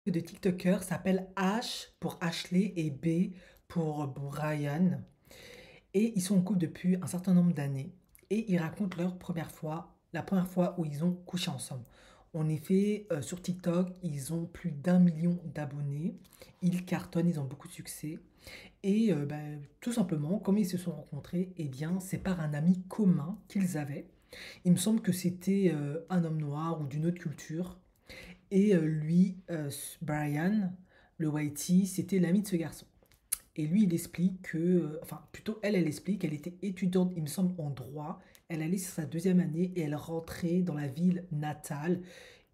de TikTokers s'appelle H pour Ashley et B pour Brian. Et ils sont en couple depuis un certain nombre d'années. Et ils racontent leur première fois, la première fois où ils ont couché ensemble. En effet, sur TikTok, ils ont plus d'1 million d'abonnés. Ils cartonnent, ils ont beaucoup de succès. Et tout simplement, comme ils se sont rencontrés, eh bien, c'est par un ami commun qu'ils avaient. Il me semble que c'était un homme noir ou d'une autre culture. Et lui, Brian, le Whitey, c'était l'ami de ce garçon. Et lui, il explique que, enfin, plutôt elle, elle explique qu'elle était étudiante, il me semble, en droit. Elle allait sur sa deuxième année et elle rentrait dans la ville natale.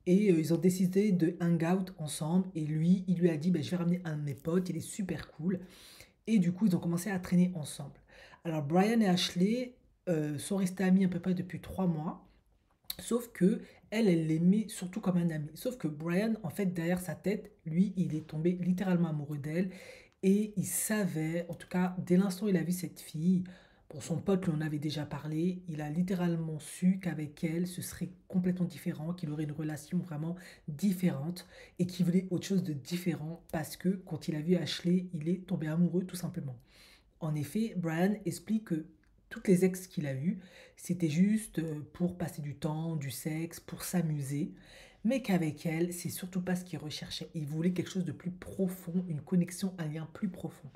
Et ils ont décidé de hang out ensemble. Et lui, il lui a dit, bah, je vais ramener un de mes potes, il est super cool. Et du coup, ils ont commencé à traîner ensemble. Alors, Brian et Ashley sont restés amis à peu près depuis 3 mois. Sauf que elle l'aimait surtout comme un ami. Sauf que Brian, en fait, derrière sa tête, lui, il est tombé littéralement amoureux d'elle. Et il savait, en tout cas, dès l'instant où il a vu cette fille, bon, son pote lui en avait déjà parlé, il a littéralement su qu'avec elle, ce serait complètement différent, qu'il aurait une relation vraiment différente et qu'il voulait autre chose de différent parce que quand il a vu Ashley, il est tombé amoureux tout simplement. En effet, Brian explique que toutes les ex qu'il a eues, c'était juste pour passer du temps, du sexe, pour s'amuser, mais qu'avec elle, c'est surtout pas ce qu'il recherchait. Il voulait quelque chose de plus profond, une connexion, un lien plus profond.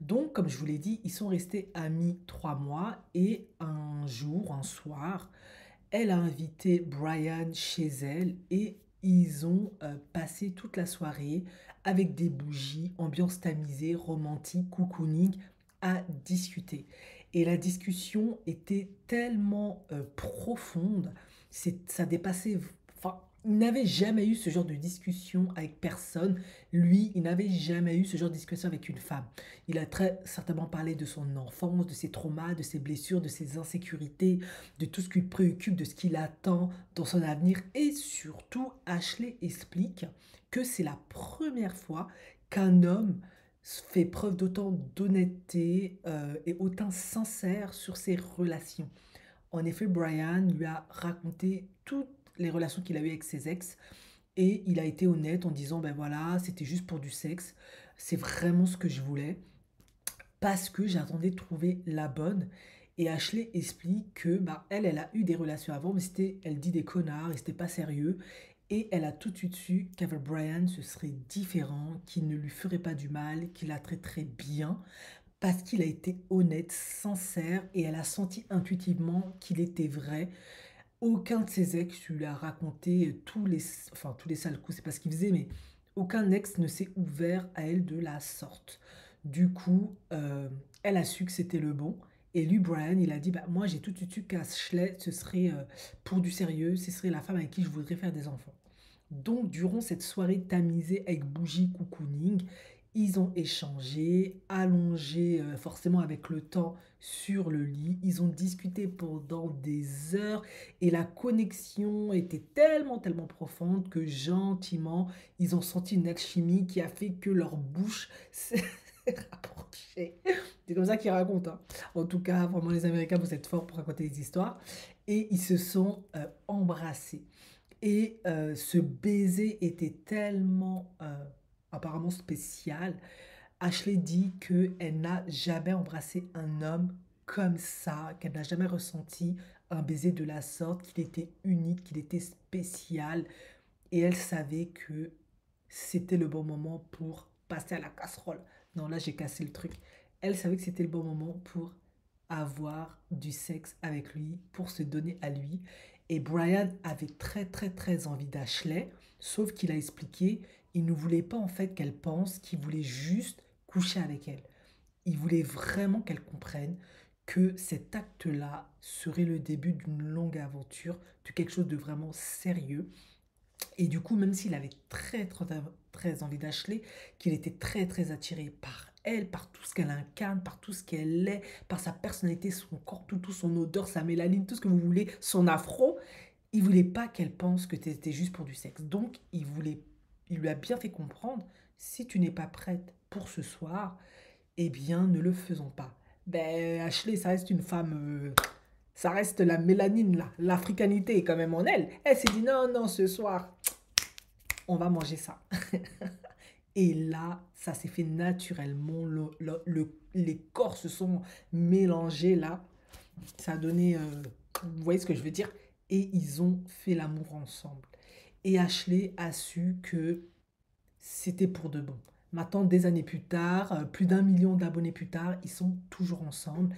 Donc, comme je vous l'ai dit, ils sont restés amis 3 mois et un jour, un soir, elle a invité Brian chez elle et ils ont passé toute la soirée avec des bougies, ambiance tamisée, romantique, cocooning, à discuter. Et la discussion était tellement profonde, ça dépassait. Enfin, il n'avait jamais eu ce genre de discussion avec personne. Lui, il n'avait jamais eu ce genre de discussion avec une femme. Il a très certainement parlé de son enfance, de ses traumas, de ses blessures, de ses insécurités, de tout ce qui le préoccupe, de ce qu'il attend dans son avenir. Et surtout, Ashley explique que c'est la première fois qu'un homme fait preuve d'autant d'honnêteté et autant sincère sur ses relations. En effet, Brian lui a raconté toutes les relations qu'il a eues avec ses ex et il a été honnête en disant ben voilà, c'était juste pour du sexe, c'est vraiment ce que je voulais parce que j'attendais de trouver la bonne. Et Ashley explique que bah, elle a eu des relations avant, mais c'était, elle dit des connards, et c'était pas sérieux. Et elle a tout de suite su qu'avec Brian, ce serait différent, qu'il ne lui ferait pas du mal, qu'il la traiterait bien, parce qu'il a été honnête, sincère, et elle a senti intuitivement qu'il était vrai. Aucun de ses ex lui a raconté tous les sales coups, c'est pas ce qu'il faisait, mais aucun ex ne s'est ouvert à elle de la sorte. Du coup, elle a su que c'était le bon. Et lui, Brian, il a dit, bah, moi j'ai tout de suite su qu'Ashley, ce serait pour du sérieux, ce serait la femme avec qui je voudrais faire des enfants. Donc, durant cette soirée tamisée avec bougie cocooning, ils ont échangé, allongé forcément avec le temps sur le lit. Ils ont discuté pendant des heures et la connexion était tellement, tellement profonde que gentiment, ils ont senti une alchimie qui a fait que leur bouche s'est rapprochée. C'est comme ça qu'ils racontent, hein. En tout cas, vraiment, les Américains, vous êtes forts pour raconter des histoires. Et ils se sont embrassés. Et ce baiser était tellement apparemment spécial. Ashley dit qu'elle n'a jamais embrassé un homme comme ça, qu'elle n'a jamais ressenti un baiser de la sorte, qu'il était unique, qu'il était spécial. Et elle savait que c'était le bon moment pour passer à la casserole. Non, là j'ai cassé le truc. Elle savait que c'était le bon moment pour avoir du sexe avec lui, pour se donner à lui. Et Brian avait très très très envie d'Ashley, sauf qu'il a expliqué, il ne voulait pas en fait qu'elle pense qu'il voulait juste coucher avec elle. Il voulait vraiment qu'elle comprenne que cet acte-là serait le début d'une longue aventure, de quelque chose de vraiment sérieux. Et du coup, même s'il avait très, très, très envie d'Ashley, qu'il était très, très attiré par elle, par tout ce qu'elle incarne, par tout ce qu'elle est, par sa personnalité, son corps, tout son odeur, sa mélanine, tout ce que vous voulez, son afro, il voulait pas qu'elle pense que c'était juste pour du sexe. Donc, il lui a bien fait comprendre, si tu n'es pas prête pour ce soir, eh bien, ne le faisons pas. Ben, Ashley, ça reste une femme ça reste la mélanine là, l'africanité est quand même en elle. Elle s'est dit non, non, ce soir, on va manger ça. Et là, ça s'est fait naturellement. Les corps se sont mélangés là. Ça a donné, vous voyez ce que je veux dire? Et ils ont fait l'amour ensemble. Et Ashley a su que c'était pour de bon. Maintenant, des années plus tard, plus d'1 million d'abonnés plus tard, ils sont toujours ensemble.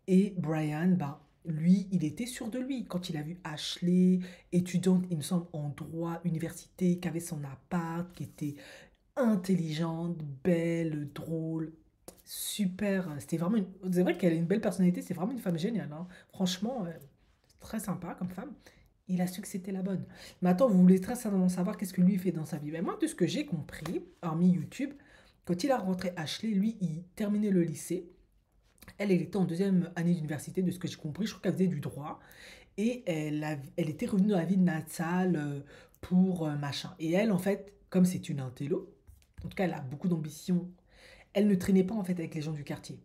Et Brian, ben, lui, il était sûr de lui. Quand il a vu Ashley, étudiante, il me semble, en droit, université, qui avait son appart, qui était intelligente, belle, drôle, super. C'était vraiment c'est vrai qu'elle a une belle personnalité, c'est vraiment une femme géniale, hein. Franchement, très sympa comme femme. Il a su que c'était la bonne. Maintenant, vous voulez très certainement savoir qu'est-ce que lui fait dans sa vie. Ben, moi, de ce que j'ai compris, hormis YouTube, quand il a rencontré Ashley, lui, il terminait le lycée. Elle était en deuxième année d'université, de ce que j'ai compris. Je crois qu'elle faisait du droit. Et elle était revenue dans la ville natale pour machin. Et elle, en fait, comme c'est une intello, en tout cas, elle a beaucoup d'ambition. Elle ne traînait pas en fait avec les gens du quartier.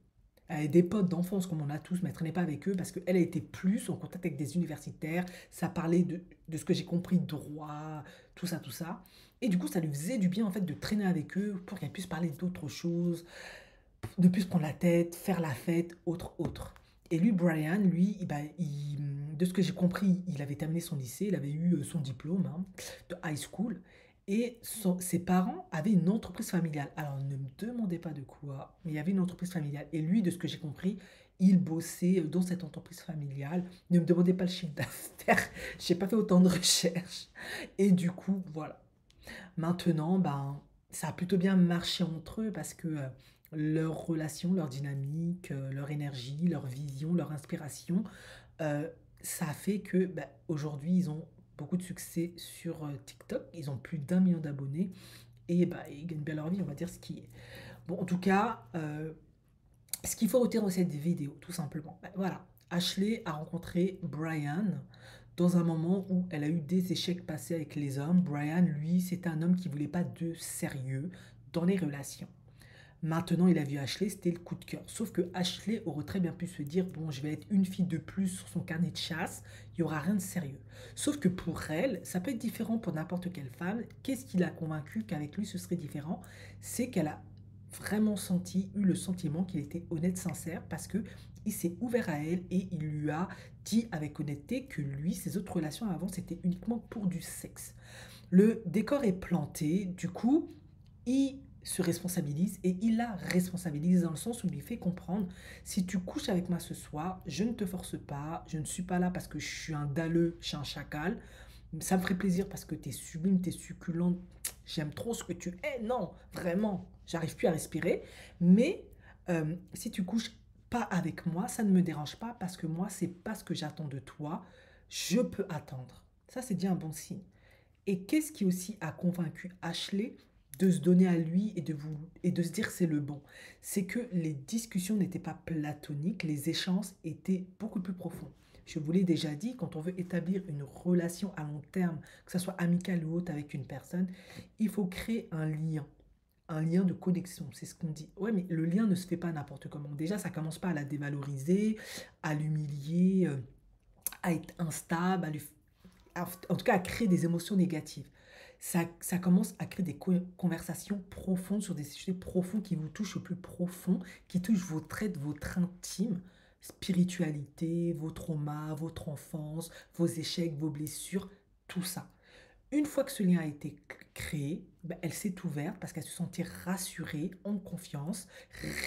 Elle avait des potes d'enfance comme on a tous, mais elle ne traînait pas avec eux parce qu'elle a été plus en contact avec des universitaires. Ça parlait de ce que j'ai compris, droit, tout ça, tout ça. Et du coup, ça lui faisait du bien en fait de traîner avec eux pour qu'elle puisse parler d'autres choses, de plus prendre la tête, faire la fête, autre. Et lui, Brian, lui, de ce que j'ai compris, il avait terminé son lycée, il avait eu son diplôme hein, de high school, et ses parents avaient une entreprise familiale. Alors, ne me demandez pas de quoi, mais il y avait une entreprise familiale. Et lui, de ce que j'ai compris, il bossait dans cette entreprise familiale. Ne me demandez pas le chiffre d'affaires, j'ai pas fait autant de recherches. Et du coup, voilà. Maintenant, ben, ça a plutôt bien marché entre eux parce que leur relation, leur dynamique, leur énergie, leur vision, leur inspiration, euh, ça a fait que ben, aujourd'hui, ils ont beaucoup de succès sur TikTok. Ils ont plus d'1 million d'abonnés et ben, ils gagnent bien leur vie, on va dire ce qui est. Bon, en tout cas, ce qu'il faut retenir de cette vidéo, tout simplement, ben, voilà. Ashley a rencontré Brian dans un moment où elle a eu des échecs passés avec les hommes. Brian, lui, c'était un homme qui voulait pas de sérieux dans les relations. Maintenant, il a vu Ashley, c'était le coup de cœur. Sauf que Ashley aurait très bien pu se dire, bon, je vais être une fille de plus sur son carnet de chasse, il n'y aura rien de sérieux. Sauf que pour elle, ça peut être différent pour n'importe quelle femme. Qu'est-ce qui l'a convaincue qu'avec lui, ce serait différent? C'est qu'elle a vraiment senti, eu le sentiment qu'il était honnête, sincère, parce que il s'est ouvert à elle et il lui a dit avec honnêteté que lui, ses autres relations avant, c'était uniquement pour du sexe. Le décor est planté, du coup, il se responsabilise et il la responsabilise dans le sens où il lui fait comprendre si tu couches avec moi ce soir, je ne te force pas, je ne suis pas là parce que je suis un dalleux, je suis un chacal. Ça me ferait plaisir parce que tu es sublime, tu es succulente, j'aime trop ce que tu es. Non, vraiment, j'arrive plus à respirer. Mais si tu couches pas avec moi, ça ne me dérange pas parce que moi, c'est pas ce que j'attends de toi. Je peux attendre. Ça, c'est déjà un bon signe. Et qu'est-ce qui aussi a convaincu Ashley de se donner à lui et de se dire c'est le bon? C'est que les discussions n'étaient pas platoniques, les échanges étaient beaucoup plus profonds. Je vous l'ai déjà dit, quand on veut établir une relation à long terme, que ce soit amicale ou autre avec une personne, il faut créer un lien de connexion, c'est ce qu'on dit. Ouais, mais le lien ne se fait pas n'importe comment. Déjà, ça commence pas à la dévaloriser, à l'humilier, à être instable, en tout cas à créer des émotions négatives. Ça commence à créer des conversations profondes sur des sujets profonds qui vous touchent au plus profond, qui touchent vos traits de votre intime, spiritualité, vos traumas, votre enfance, vos échecs, vos blessures, tout ça. Une fois que ce lien a été créé, ben, elle s'est ouverte parce qu'elle se sentait rassurée, en confiance,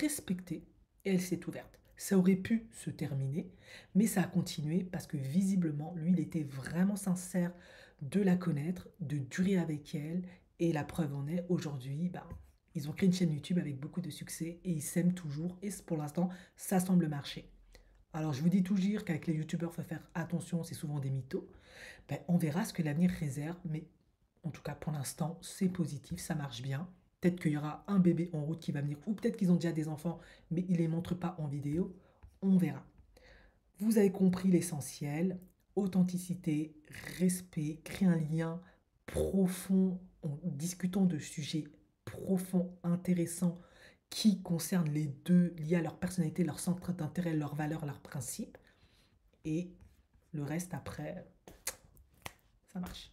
respectée, et elle s'est ouverte. Ça aurait pu se terminer, mais ça a continué parce que visiblement, lui, il était vraiment sincère de la connaître, de durer avec elle, et la preuve en est, aujourd'hui, ben, ils ont créé une chaîne YouTube avec beaucoup de succès et ils s'aiment toujours, et pour l'instant, ça semble marcher. Alors, je vous dis toujours qu'avec les youtubeurs, il faut faire attention, c'est souvent des mythos. Ben, on verra ce que l'avenir réserve, mais en tout cas pour l'instant, c'est positif, ça marche bien. Peut-être qu'il y aura un bébé en route qui va venir, ou peut-être qu'ils ont déjà des enfants, mais ils ne les montrent pas en vidéo. On verra. Vous avez compris l'essentiel, authenticité, respect, créer un lien profond en discutant de sujets profonds, intéressants, qui concernent les deux, liés à leur personnalité, leur centre d'intérêt, leurs valeurs, leurs principes. Et le reste après, ça marche.